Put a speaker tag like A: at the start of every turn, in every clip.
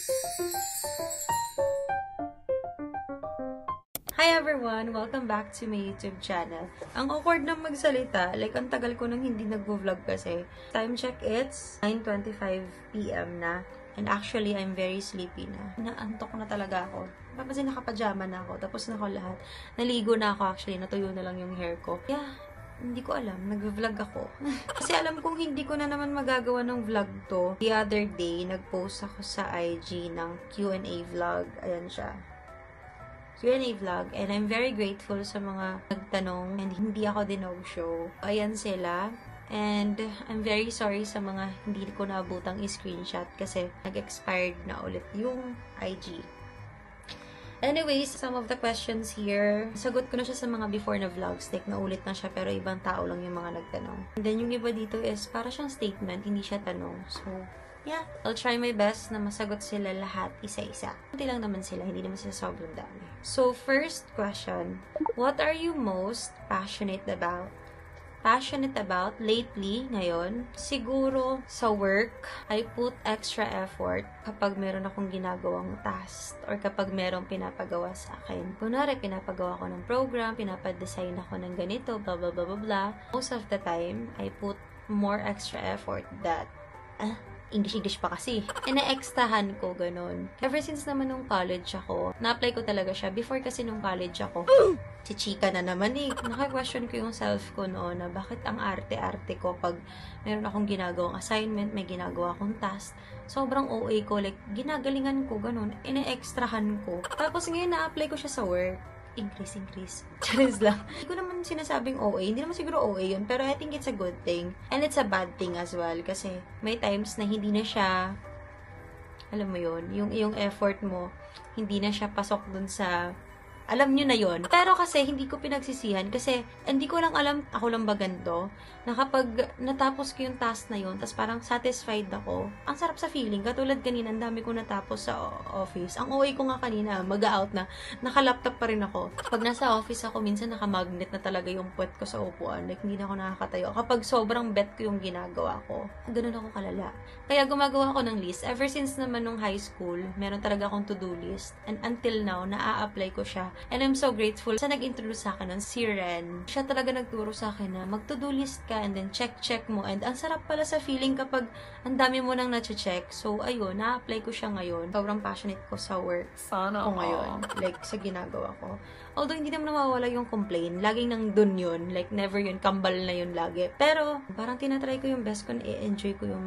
A: Hi everyone! Welcome back to my YouTube channel. Ang awkward na magsalita, like ang tagal ko nang hindi nag-vlog kasi. Time check, it's 9:25 PM na. And actually, I'm very sleepy na. Naantok na talaga ako. Papansin nakapajama na ako, tapos na ako lahat. Naligo na ako actually, natuyo na lang yung hair ko. Yeah, hindi ko alam, nag-vlog ako. Kasi alam kong hindi ko na naman magagawa ng vlog to. The other day, nag-post ako sa IG ng Q&A vlog. Ayan siya. Q&A vlog, and I'm very grateful sa mga nagtanong and hindi ako dinog-show. Ayan sila. And I'm very sorry sa mga hindi ko naabutang i-screenshot kasi nag-expired na ulit yung IG. Anyways, some of the questions here, sagot ko na siya sa mga before na vlogs. Like, naulit na siya pero ibang tao lang yung mga nagtanong. And then yung iba dito is para siyang statement, hindi siya tanong. So, yeah, I'll try my best na masagot sila lahat isa-isa. Hindi lang naman sila, hindi naman sila sobrang dami. So, first question, what are you most passionate about? Passionate about lately, ngayon, siguro sa work, I put extra effort kapag meron akong ginagawang task or kapag merong pinapagawa sa akin. Kunwari, pinapagawa ko ng program, pinapadesign ako ng ganito, blah, blah, blah, blah, blah. Most of the time, I put more extra effort that, English pa kasi. Ina-extahan ko, ganun. Ever since naman nung college ako, na-apply ko talaga siya. Before kasi nung college ako, si chika na naman eh. Naka-question ko yung self ko noon na bakit ang arte-arte ko pag meron akong ginagawang assignment, may ginagawa akong task. Sobrang OA ko, like, ginagalingan ko, ganun. Ina-extrahan ko. Tapos ngayon na-apply ko siya sa work. Increase. Charis lang. Hindi ko naman sinasabing OA. Hindi naman siguro OA yun. Pero I think it's a good thing. And it's a bad thing as well. Kasi may times na hindi na siya, alam mo yun, yung iyong effort mo, hindi na siya pasok dun sa, alam nyo na yun. Pero kasi, hindi ko pinagsisihan. Kasi, hindi ko lang alam, ako lang ba ganito, na kapag natapos ko yung task na yun, tapos parang satisfied ako, ang sarap sa feeling. Katulad kanina, ang dami ko natapos sa office. Ang OA ko nga kanina, mag-out na, naka-laptop pa rin ako. Pag nasa office ako, minsan naka-magnet na talaga yung puwet ko sa upuan. Like, hindi na ako nakakatayo. Kapag sobrang bet ko yung ginagawa ko, ganun ako kalala. Kaya gumagawa ako ng list. Ever since naman nung high school, meron talaga akong to-do list. And until now, naa-apply ko siya. And I'm so grateful sa nag-introduce sa akin nun, si Ren. Siya talaga nagturo sa akin na mag-to-do list ka and then check mo. And ang sarap pala sa feeling kapag ang dami mo nang na-check. So, ayun, na-apply ko siya ngayon. Sobrang passionate ko sa work ko ngayon. Like, sa ginagawa ko. Although, hindi naman nawawala yung complain. Laging nang dun yun. Like, never yun. Kambal na yun lagi. Pero, parang tinatry ko yung best ko na i-enjoy ko yung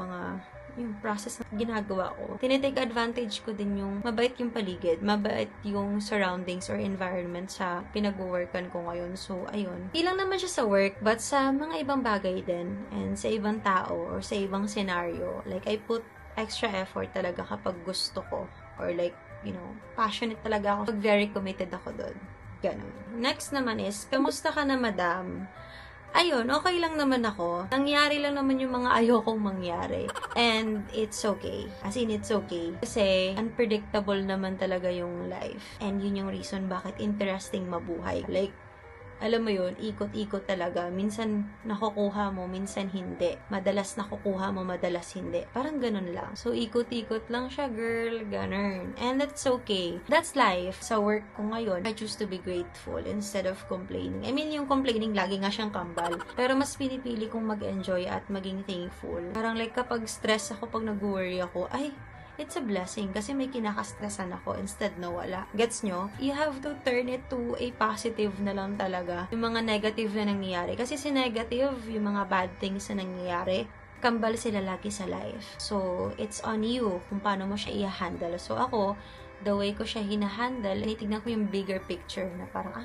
A: process na ginagawa ko. Tinitake advantage ko din yung mabait yung paligid, mabait yung surroundings or environment sa pinag-workan ko ngayon. So, ayun. Hindi lang naman siya sa work, but sa mga ibang bagay din and sa ibang tao or sa ibang scenario. Like, I put extra effort talaga kapag gusto ko or like, you know, passionate talaga ako. Very committed ako doon. Ganun. Next naman is, kamusta ka na, madam? Ayun, okay lang naman ako. Nangyari lang naman yung mga ayokong mangyari. And it's okay. As in, it's okay. Kasi unpredictable naman talaga yung life. And yun yung reason bakit interesting mabuhay. Like, alam mo yun, ikot-ikot talaga. Minsan nakukuha mo, minsan hindi. Madalas nakukuha mo, madalas hindi. Parang ganun lang. So, ikot-ikot lang siya, girl. Ganun. And that's okay. That's life. Sa work ko ngayon, I choose to be grateful instead of complaining. I mean, yung complaining, lagi nga siyang kambal. Pero mas pinipili kong mag-enjoy at maging thankful. Parang like, kapag stress ako, pag nag-worry ako, ay, it's a blessing kasi may kinakastresan ako instead na wala. Gets nyo? You have to turn it to a positive na lang talaga. Yung mga negative na nangyayari. Kasi si negative, yung mga bad things na nangyayari, kambal sila lagi sa life. So, it's on you kung paano mo siya i-handle. So, ako, the way ko siya hinahandle, tinitignan ko yung bigger picture na parang,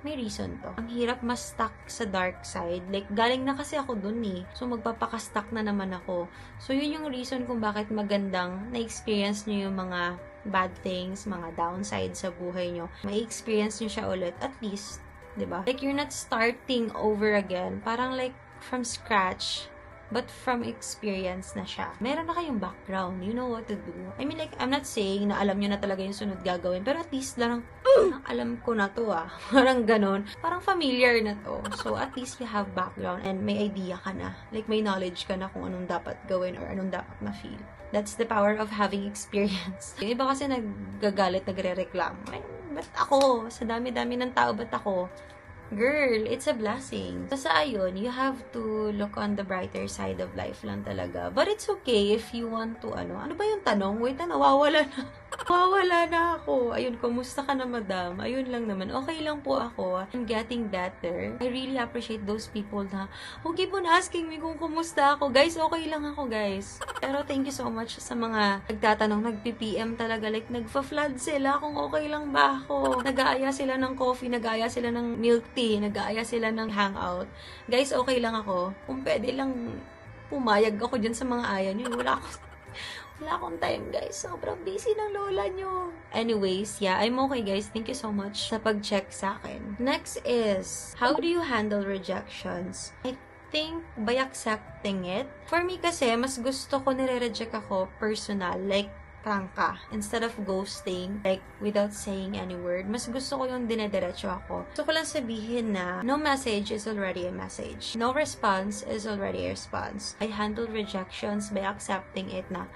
A: may reason to. Ang hirap mas stuck sa dark side. Like, galing na kasi ako dun eh. So, magpapaka-stuck na naman ako. So, yun yung reason kung bakit magandang na-experience nyo yung mga bad things, mga downside sa buhay nyo. May experience nyo siya ulit. At least, diba? Like, you're not starting over again. Parang like, from scratch. But from experience na siya. Meron na kayong background. You know what to do. I mean, like, I'm not saying na alam nyo na talaga yung sunod gagawin. Pero at least lang, alam ko na to ah. Parang ganon. Parang familiar na to. So, at least you have background and may idea ka na. Like, may knowledge ka na kung anong dapat gawin or anong dapat ma-feel. That's the power of having experience. Yung iba kasi naggagalit, nagre-reklamo. Ay, ba't ako? Sa dami-dami ng tao, ba't ako? Girl, it's a blessing. Basta ayun, you have to look on the brighter side of life lang talaga. But it's okay if you want to, ano ba yung tanong? Wait na, nawawala na. Nawawala na ako. Ayun, kumusta ka na, madam? Ayun lang naman. Okay lang po ako. I'm getting better. I really appreciate those people na, keep on asking me kung kumusta ako. Guys, okay lang ako, guys. Pero thank you so much sa mga nagtatanong, nag-PPM talaga. Like, nagfa-flood sila kung okay lang ba ako. Nag-aaya sila ng coffee, nag-aaya sila ng milk tea, nag-aaya sila ng hangout. Guys, okay lang ako. Kung pwede lang pumayag ako dyan sa mga aya nyo. Wala akong time, guys. Sobrang busy ng lola nyo. Anyways, yeah, I'm okay, guys. Thank you so much sa pag-check sa akin. Next is, how do you handle rejections? I think by accepting it. For me kasi, mas gusto ko nire-reject ako personal. Like, prangka. Instead of ghosting, like, without saying any word, mas gusto ko yung dinediretso ako. Gusto ko lang sabihin na, no message is already a message. No response is already a response. I handle rejections by accepting it na,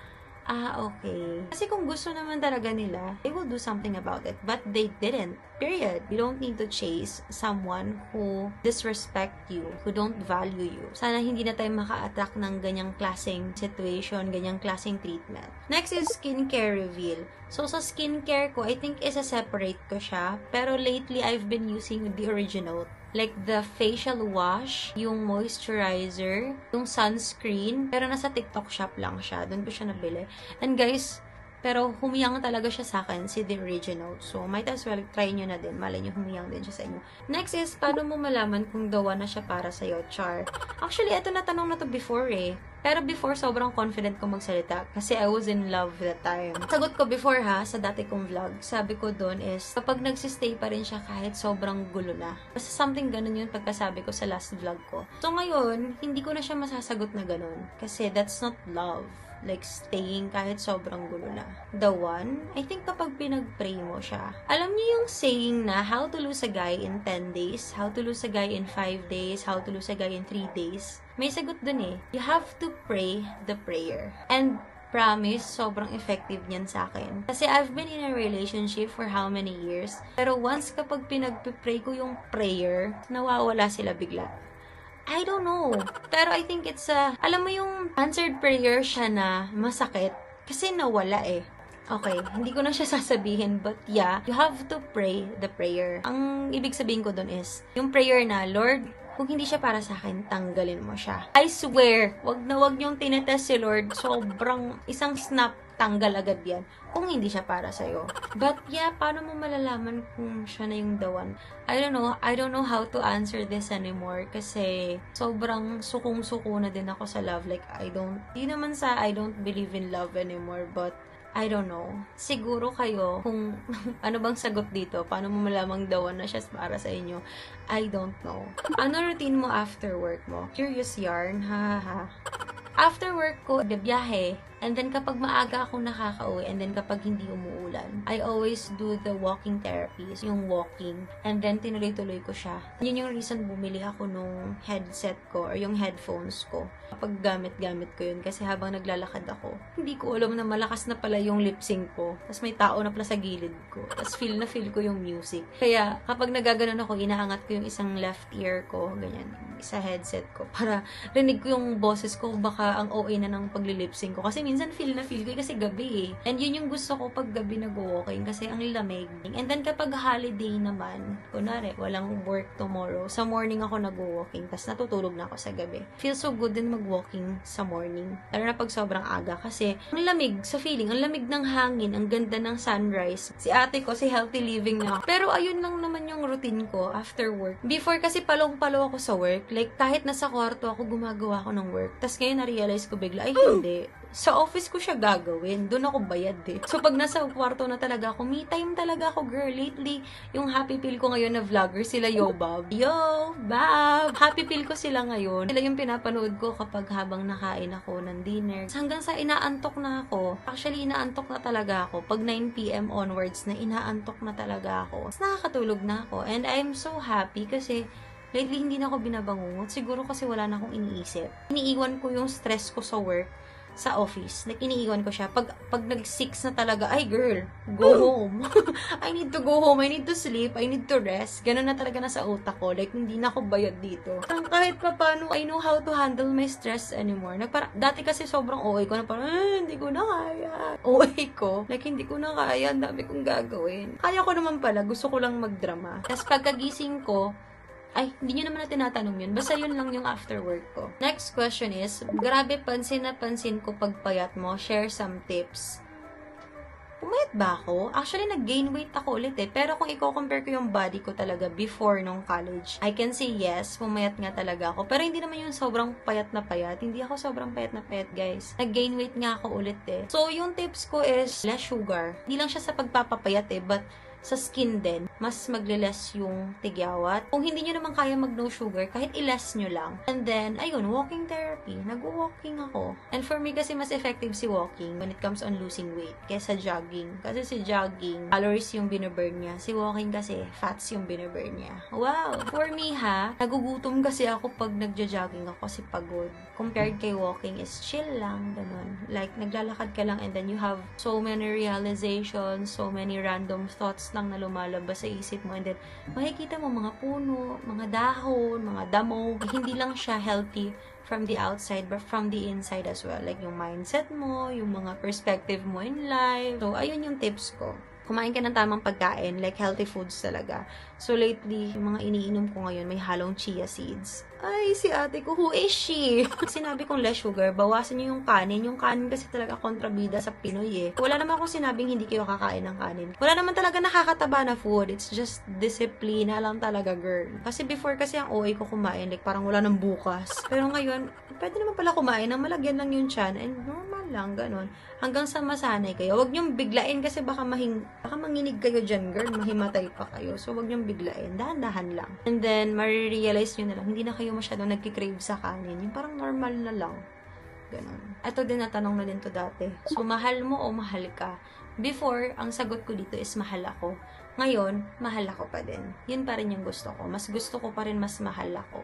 A: okay. Kasi kung gusto naman talaga nila, they will do something about it. But they didn't. Period. You don't need to chase someone who disrespect you, who don't value you. Sana hindi na tayo maka-attract ng ganyang klaseng situation, ganyang klaseng treatment. Next is skincare reveal. So, sa skincare ko, I think isa-separate ko siya. Pero lately, I've been using the original. Like the facial wash, yung moisturizer, yung sunscreen. Pero nasa TikTok shop lang siya. Doon ko siya nabili. And guys, pero humiyang talaga siya sa akin, si the original. So, might as well try nyo na din. Malay nyo, humiyang din siya sa inyo. Next is, paano mo malaman kung the one na siya para sa'yo, char? Actually, ito na tanong na to before eh. Pero before, sobrang confident ko magsalita. Kasi I was in love that time. Sagot ko before ha, sa dati kong vlog. Sabi ko doon is, kapag nagsistay pa rin siya kahit sobrang gulo na. Basta something ganun yun pagkasabi ko sa last vlog ko. So ngayon, hindi ko na siya masasagot na ganun. Kasi that's not love. Like, staying kahit sobrang gulo na. The one, I think kapag pinag-pray mo siya. Alam niyo yung saying na, how to lose a guy in 10 days, how to lose a guy in 5 days, how to lose a guy in 3 days. May sagot dun eh. You have to pray the prayer. And promise, sobrang effective niyan sa akin. Kasi I've been in a relationship for how many years. Pero once kapag pinag-pray ko yung prayer, nawawala sila bigla. I don't know. Pero I think it's alam mo yung answered prayer siya na masakit. Kasi nawala eh. Okay, hindi ko na siya sasabihin, but yeah, you have to pray the prayer. Ang ibig sabihin ko dun is, yung prayer na, Lord, kung hindi siya para sa akin, tanggalin mo siya. I swear, wag na wag niyong tinetest si Lord. Sobrang isang snap, tanggal agad yan. Kung hindi siya para sa'yo. But yeah, paano mo malalaman kung siya na yung the one? I don't know how to answer this anymore. Kasi sobrang sukong-suko na din ako sa love. Like, I don't believe in love anymore. But I don't know. Siguro kayo, kung ano bang sagot dito, paano mo malamang the one na siya para sa inyo, I don't know. Ano routine mo after work mo? Curious yarn, ha. After work ko, biyahe. And then kapag maaga ako nakaka-uwi, and then kapag hindi umuulan, I always do the walking therapies, yung walking. And then tinuloy-tuloy ko siya. Yun yung reason bumili ako nung headset ko or yung headphones ko. Kapag gamit-gamit ko yun kasi habang naglalakad ako, hindi ko alam na malakas na pala yung lip sync ko. Tapos may tao na pala sa gilid ko. Tapos feel ko yung music. Kaya kapag nagaganon ako, inaangat ko yung isang left ear ko, ganyan, sa headset ko. Para rinig ko yung boses ko, baka ang OA na ng pagli-lip sync ko. Kasi minsan feel ko kasi gabi eh. And yun yung gusto ko pag gabi nag-walking kasi ang lamig. And then kapag holiday naman, kunwari, walang work tomorrow, sa morning ako nag-walking, tapos natutulog na ako sa gabi. Feel so good din mag-walking sa morning. Lalo na pag sobrang aga kasi ang lamig sa feeling, ang lamig ng hangin, ang ganda ng sunrise. Si ate ko, si healthy living na. Pero ayun lang naman yung routine ko after work. Before kasi palong-palo ako sa work. Like kahit nasa kwarto ako, gumagawa ako ng work. Tapos ngayon na-realize ko bigla, ay hindi. Sa office ko siya gagawin. Doon ako bayad eh. So, pag nasa kwarto na talaga ako, me time talaga ako, girl. Lately, yung happy pill ko ngayon na vlogger, sila Yo Bob. Yo, Bob! Happy pill ko sila ngayon. Sila yung pinapanood ko kapag habang nakain ako ng dinner. Hanggang sa inaantok na ako. Actually, inaantok na talaga ako. Pag 9 PM onwards na inaantok na talaga ako. Tapos nakakatulog na ako. And I'm so happy kasi lately, hindi na ako binabangungot. Siguro kasi wala na akong iniisip. Iniiwan ko yung stress ko sa work sa office. Like, iniiwan ko siya. Pag nag-6 na talaga, ay girl, go home. I need to go home. I need to sleep. I need to rest. Ganun na talaga na sa utak ko. Like, hindi na ako bayad dito. Kahit pa paano, I know how to handle my stress anymore. Dati kasi sobrang OA ko na parang, hindi ko na kaya. OA ko. Like, hindi ko na kaya. Ang dami kong gagawin. Kaya ko naman pala. Gusto ko lang magdrama. Tapos pagkagising ko, ay, hindi nyo naman na tinatanong yun. Basta yun lang yung after work ko. Next question is, grabe pansin na pansin ko pagpayat mo. Share some tips. Pumayat ba ako? Actually, nag-gain weight ako ulit eh. Pero kung i-compare ko yung body ko talaga before nung college, I can say yes, pumayat nga talaga ako. Pero hindi naman yung sobrang payat na payat. Hindi ako sobrang payat na payat, guys. Nag-gain weight nga ako ulit eh. So, yung tips ko is less sugar. Hindi lang siya sa pagpapapayat eh, but sa skin din, mas magle-less yung tigyawat. Kung hindi nyo naman kaya mag-no sugar, kahit i-less nyo lang. And then, ayun, walking therapy. Nag-walking ako. And for me kasi mas effective si walking when it comes on losing weight kesa jogging. Kasi si jogging, calories yung binaburn niya. Si walking kasi, fats yung binaburn niya. Wow! For me ha, nagugutom kasi ako pag nagja-jogging ako kasi pagod. Compared kay walking is chill lang, ganun. Like, naglalakad ka lang and then you have so many realizations, so many random thoughts lang na lumalabas sa isip mo, and then makikita mo mga puno, mga dahon, mga damo. Hindi lang siya healthy from the outside but from the inside as well, like yung mindset mo, yung mga perspective mo in life. So ayun yung tips ko. Kumain ka ng tamang pagkain, like healthy foods talaga. So lately, yung mga iniinom ko ngayon, may halong chia seeds. Ay, si ate ko, who is she? Sinabi kong less sugar, bawasan niyo yung kanin. Yung kanin kasi talaga kontrabida sa Pinoy eh. Wala naman akong sinabing hindi kayo kakain ng kanin. Wala naman talaga nakakataba na food. It's just disiplina lang talaga, girl. Kasi before kasi ang OA ko kumain, like parang wala nang bukas. Pero ngayon, pwede naman pala kumain ng malagyan lang yung tiyan and normal lang, ganun. Hanggang sa masanay kayo. Huwag niyong biglain kasi baka manginig kayo dyan, girl. Mahimatay pa kayo. So, huwag niyong biglain. Dahan-dahan lang. And then, marirealize niyo na lang, hindi na kayo masyadong nagkikrave sa kanin. Yung parang normal na lang. Ganon. Ito din, natanong na din to dati. So, mahal mo o mahal ka? Before, ang sagot ko dito is mahal ako. Ngayon, mahal ako pa din. Yun pa rin yung gusto ko. Mas gusto ko pa rin mas mahal ako.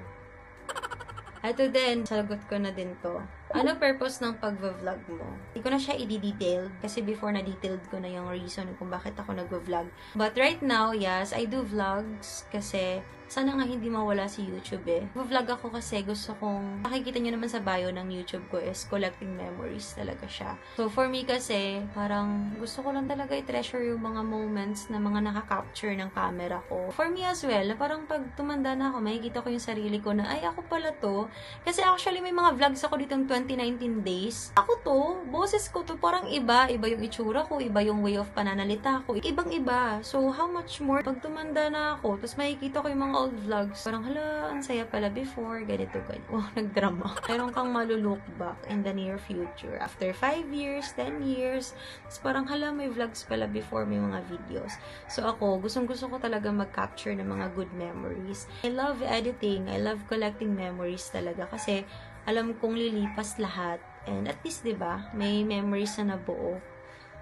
A: Ito din, sagot ko na din to. Ano purpose ng pag-vlog mo? Hindi ko na siya i-detail kasi before na-detailed ko na yung reason kung bakit ako nag-vlog. But right now, yes, I do vlogs kasi sana nga hindi mawala si YouTube eh. Vlog ako kasi gusto kong, nakikita nyo naman sa bio ng YouTube ko is collecting memories talaga siya. So for me kasi, parang gusto ko lang talaga i-treasure yung mga moments na mga nakaka-capture ng camera ko. For me as well, na parang pag tumanda na ako, makikita ko yung sarili ko na, ay ako pala to. Kasi actually may mga vlogs ako ditong 2019 days. Ako to, boses ko to, parang iba yung itsura ko, iba yung way of pananalita ko, ibang-iba. So, how much more? Pag tumanda na ako, tapos makikita ko yung mga old vlogs, parang, hala, ang saya pala before, ganito. Wow, nagdrama. Meron kang malulook back in the near future. After 5 years, 10 years, tapos parang, hala, may vlogs pala before, may mga videos. So, ako, gustong-gusto ko talaga mag-capture ng mga good memories. I love editing. I love collecting memories talaga kasi alam kong lilipas lahat. And at least, diba, may memories na nabuo.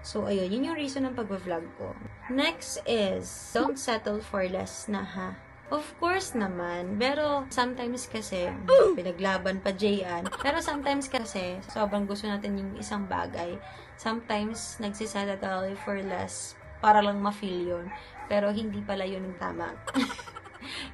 A: So, ayun. Yun yung reason ng pag-vlog ko. Next is, don't settle for less na, ha? Of course naman. Pero, sometimes kasi, pinaglaban pa Jayan. Pero sometimes kasi, sobrang gusto natin yung isang bagay. Sometimes, nagsisettle for less para lang ma-feel yun. Pero, hindi pala yun yung tama.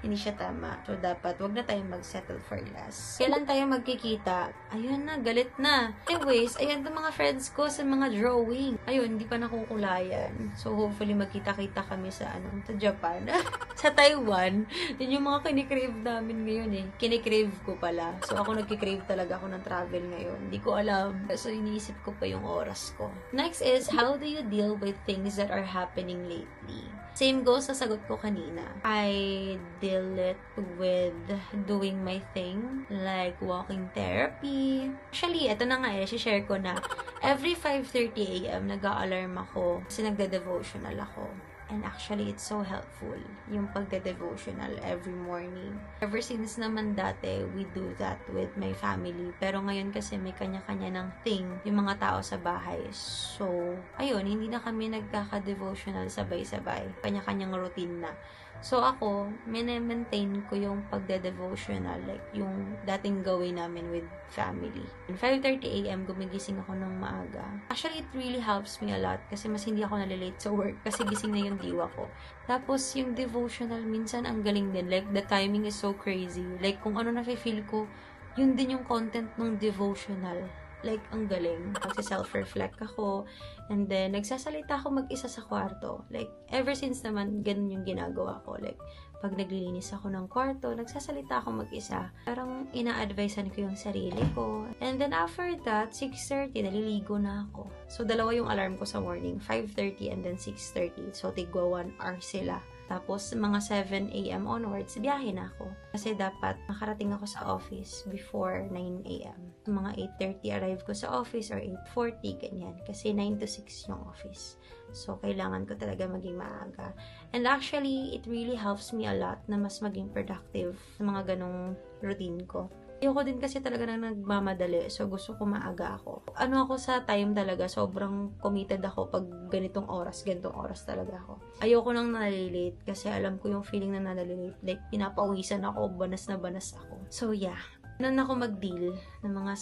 A: Hindi siya tama. So, dapat, wag na tayong mag-settle for less. Kailan tayo magkikita? Ayun na, galit na. Anyways, ayan itong mga friends ko sa mga drawing. Ayun, hindi pa nakukulayan. So, hopefully, magkita-kita kami sa, sa Japan. Sa Taiwan. Yun yung mga kinikrave namin ngayon eh. Kinikrave ko pala. So, ako nagkikrave talaga ako ng travel ngayon. Hindi ko alam. So, iniisip ko pa yung oras ko. Next is, how do you deal with things that are happening lately? Same goes sa sagot ko kanina. I deal it with doing my thing, like walking therapy. Actually, ito na nga share ko na. Every 5:30 AM, nag-a-alarm ako kasi nagde-devotional ako. And actually, it's so helpful, yung pagde-devotional every morning. Ever since naman dati, we do that with my family. Pero ngayon kasi may kanya-kanya ng thing, yung mga tao sa bahay. So, ayun, hindi na kami nagkaka-devotional sabay-sabay. Kanya-kanyang routine na. So ako, maintain ko yung pagde-devotional, like yung dating gawin namin with family. 5:30 a.m. gumigising ako ng maaga. Actually, it really helps me a lot kasi mas hindi ako nalilate sa work kasi gising na yung diwa ko. Tapos yung devotional, minsan ang galing din. Like, the timing is so crazy. Like, kung ano na-feel ko, yun din yung content ng devotional. Like, ang galing. Kasi self-reflect ako. And then, nagsasalita ako mag-isa sa kwarto. Like, ever since naman, ganun yung ginagawa ko. Like, pag naglilinis ako ng kwarto, nagsasalita ako mag-isa. Parang ina-advisean ko yung sarili ko. And then, after that, 6:30, naliligo na ako. So, dalawa yung alarm ko sa morning. 5:30 and then 6:30. So, tigwa 1 hour sila. Tapos, mga 7 a.m. onwards, biyahe na ako. Kasi dapat makarating ako sa office before 9 a.m. Mga 8:30 arrive ko sa office or 8:40, ganyan. Kasi 9 to 6 yung office. So, kailangan ko talaga maging maaga. And actually, it really helps me a lot na mas maging productive sa mga ganong routine ko. Ayoko din kasi talaga na nagmamadali. So, gusto ko maaga ako. Ano ako sa time talaga, sobrang committed ako pag ganitong oras talaga ako. Ayoko nang nalilate kasi alam ko yung feeling na nalilate. Like, pinapawisan ako, banas na banas ako. So, yeah. Ano ako mag-deal ng mga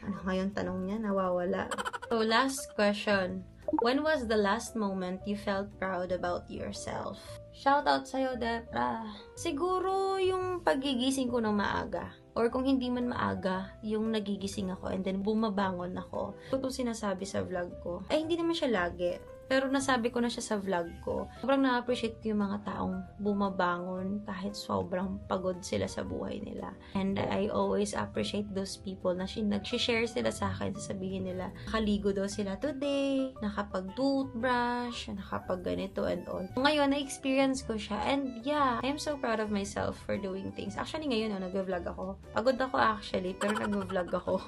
A: ano ngayon tanong niya? Nawawala. So, last question. When was the last moment you felt proud about yourself? Shoutout sa'yo, Depra. Siguro yung pagigising ko ng maaga. Or kung hindi man maaga, yung nagigising ako and then bumabangon ako. Ito sinasabi sa vlog ko. Ay, hindi naman siya lagi. Pero nasabi ko na siya sa vlog ko. Sobrang na-appreciate ko yung mga taong bumabangon kahit sobrang pagod sila sa buhay nila. And I always appreciate those people na nag-share sila sa akin. Sasabihin nila, nakaligo daw sila today, nakapag-toothbrush, nakapag-ganito and all. Ngayon, na-experience ko siya. And yeah, I'm so proud of myself for doing things. Actually, ngayon, nag-vlog ako. Pagod ako actually, pero nag-vlog ako.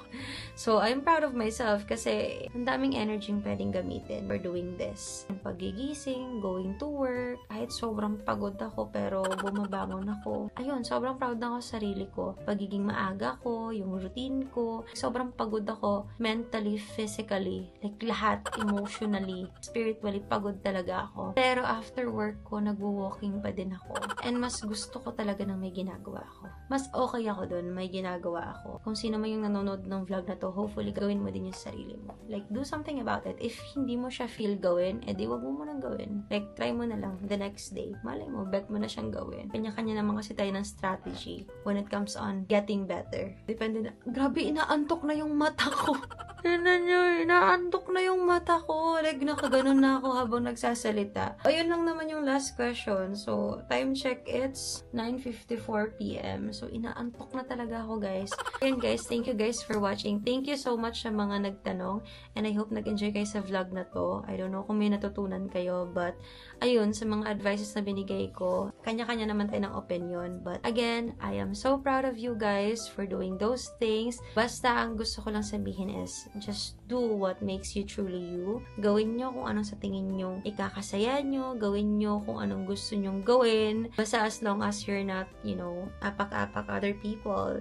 A: So, I'm proud of myself kasi ang daming energy pwedeng gamitin for doing this. Pagigising, going to work, kahit sobrang pagod ako pero bumabangon ako. Ayun, sobrang proud na ako sa sarili ko. Pagiging maaga ko, yung routine ko. Sobrang pagod ako mentally, physically, like lahat, emotionally, spiritually, pagod talaga ako. Pero after work ko, nagwo-walking pa din ako. And mas gusto ko talaga ng may ginagawa ako. Mas okay ako dun, may ginagawa ako. Kung sino man yung nanonood ng vlog na to, hopefully gawin mo din yung sarili mo. Like, do something about it. If hindi mo siya feel gawin, edi wag mo munang gawin. Like, try mo na lang the next day. Malay mo, bet mo na siyang gawin. Kanya-kanya naman kasi tayo ng strategy when it comes on getting better. Depende na. Grabe, inaantok na yung mata ko. Tignan nyo, inaantok na yung mata ko. Like, nakaganon na ako habang nagsasalita. Ayun lang naman yung last question. So, time check, it's 9:54 p.m. So, inaantok na talaga ako, guys. Ayun, guys, thank you guys for watching. Thank you so much sa mga nagtanong. And I hope nag-enjoy kayo sa vlog na to. I don't know kung may natutunan kayo, but ayun, sa mga advices na binigay ko, kanya-kanya naman tayo ng opinion. But again, I am so proud of you guys for doing those things. Basta, ang gusto ko lang sabihin is, just do what makes you truly you. Gawin nyo kung anong sa tingin nyo ikakasaya nyo. Gawin nyo kung anong gusto nyong gawin. Basta as long as you're not, you know, apak-apak other people.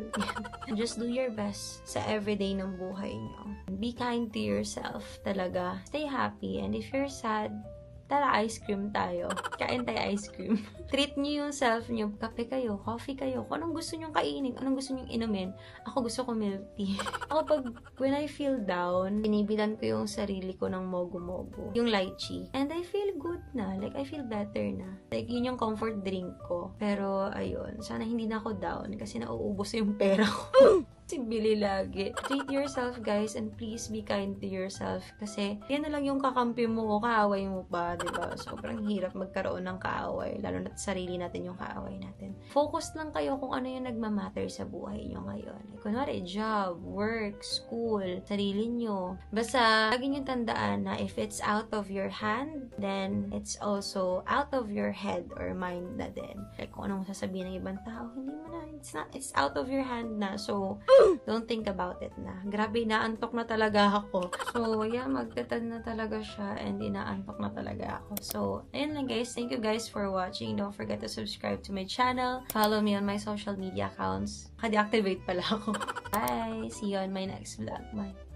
A: Just do your best sa everyday ng buhay nyo. Be kind to yourself talaga. Stay happy. And if you're sad, tara, ice cream tayo. Kain tayo ice cream. Treat nyo yung self nyo. Kape kayo, coffee kayo. Kung anong gusto nyong kainin, anong gusto nyong inumin. Ako gusto ko milk tea. Ako when I feel down, binibilan ko yung sarili ko ng mogu-mogu. Yung lychee. And I feel good na. Like, I feel better na. Like, yun yung comfort drink ko. Pero, ayun. Sana hindi na ako down kasi nauubos yung pera ko. Bili lagi. Treat yourself, guys, and please be kind to yourself. Kasi, yan na lang yung kakampi mo o kaaway mo pa, diba? Sobrang hirap magkaroon ng kaaway. Lalo na sarili natin yung kaaway natin. Focus lang kayo kung ano yung nagmamatter sa buhay nyo ngayon. Kunwari, job, work, school, sarili nyo. Basta, lagi nyo tandaan na if it's out of your hand, then it's also out of your head or mind na din. Like, kung anong sasabihin ng ibang tao, hindi mo na, it's out of your hand na. So, don't think about it na. Grabe, inaantok na talaga ako. So, yeah, magtatad na talaga siya and inaantok na talaga ako. So, ayun lang guys. Thank you guys for watching. Don't forget to subscribe to my channel. Follow me on my social media accounts. Naka-deactivate pala ako. Bye! See you on my next vlog. Bye!